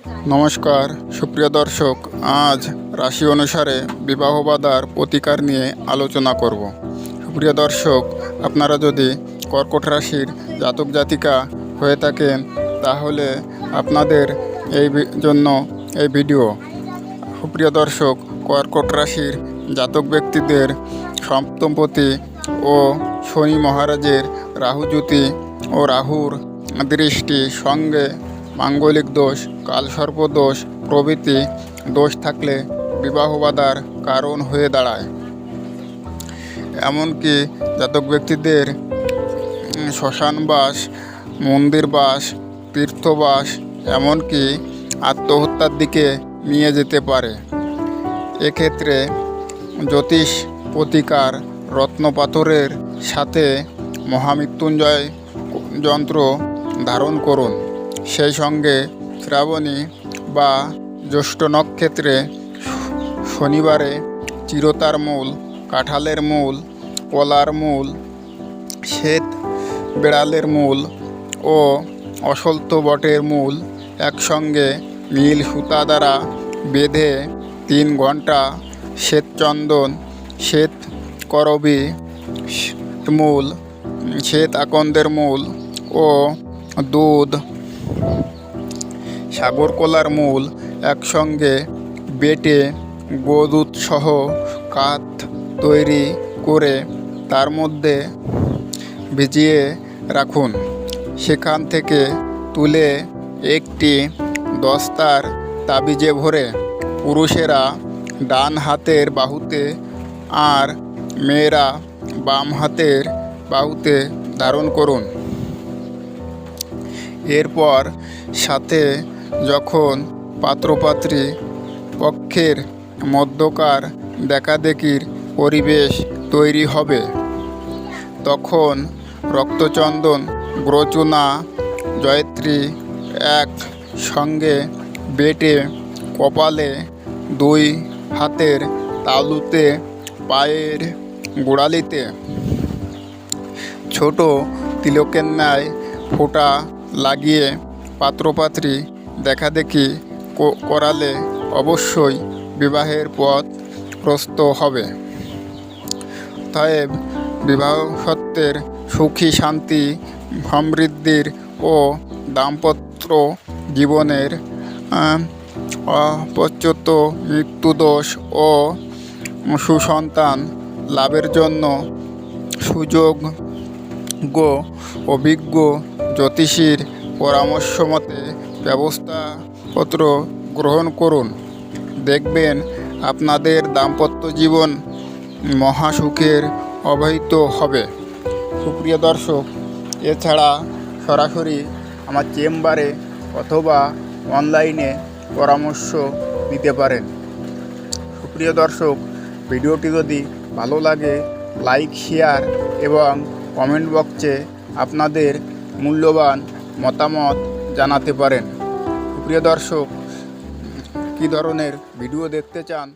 নমস্কার সুপ্রিয় দর্শক, আজ রাশি অনুসারে বিবাহ বাধার প্রতিকার নিয়ে আলোচনা করব। সুপ্রিয় দর্শক, আপনারা যদি কর্কট রাশির জাতক জাতিকা হয়ে থাকেন তাহলে আপনাদের জন্য এই ভিডিও। সুপ্রিয় দর্শক, কর্কট রাশির জাতক ব্যক্তিদের সপ্তমপতি ও শনি মহারাজের রাহুজ্যোতি ও রাহুর দৃষ্টি সঙ্গে মাঙ্গলিক দোষ, কালসর্প দোষ প্রভৃতি দোষ থাকলে বিবাহ বাধার কারণ হয়ে দাঁড়ায়। এমনকি জাতক ব্যক্তিদের শ্মশানবাস, মন্দিরবাস, তীর্থবাস, এমনকি আত্মহত্যার দিকে নিয়ে যেতে পারে। এক্ষেত্রে জ্যোতিষ প্রতিকার রত্নপাথরের সাথে মহামৃত্যুঞ্জয় যন্ত্র ধারণ করুন। সেই সঙ্গে শ্রাবণী বা জ্যৈষ্ঠ নক্ষত্রে শনিবারে চিরতার মূল, কাঁঠালের মূল, কলার মূল, শ্বেত বেড়ালের মূল ও অসলত্য বটের মূল একসঙ্গে নীল সুতা দ্বারা বেঁধে 3 ঘন্টা শ্বেত চন্দন, শ্বেত করবী মূল, শ্বেত আকন্দের মূল ও দুধ, সাগরকলার মূল একসঙ্গে বেটে গোদুধ সহ কাঠ তৈরি করে তার মধ্যে ভিজিয়ে রাখুন। সেখান থেকে তুলে একটি দস্তার তাবিজে ভরে পুরুষেরা ডান হাতের বাহুতে আর মেয়েরা বাম হাতের বাহুতে ধারণ করুন। এরপর সাথে যখন পাত্রপাত্রী পক্ষের মধ্যকার দেখাদেখির পরিবেশ তৈরি হবে তখন রক্তচন্দন, গ্রচুনা, জয়ত্রী এক সঙ্গে বেটে কপালে, 2 হাতের তালুতে, পায়ের গোড়ালিতে ছোট তিলকের ন্যায় ফোঁটা লাগিয়ে পাত্রপাত্রী দেখাদেখি করালে অবশ্যই বিবাহের পথ প্রশস্ত হবে। অতএব বিবাহ সত্ত্বের সুখী, শান্তি, সমৃদ্ধির ও দাম্পত্য জীবনের অপচ্যুত মৃত্যুদোষ ও সুসন্তান লাভের জন্য সুযোগ্য অভিজ্ঞ জ্যোতিষীর পরামর্শ মতে ব্যবস্থাপত্র গ্রহণ করুন। দেখবেন আপনাদের দাম্পত্য জীবন মহাসুখের অবহিত হবে। সুপ্রিয় দর্শক, এছাড়া সরাসরি আমার চেম্বারে অথবা অনলাইনে পরামর্শ নিতে পারেন। সুপ্রিয় দর্শক, ভিডিওটি যদি ভালো লাগে লাইক, শেয়ার এবং কমেন্ট বক্সে আপনাদের মূল্যবান মতামত জানাতে পারেন। সুপ্রিয় দর্শক, কী ধরনের ভিডিও দেখতে চান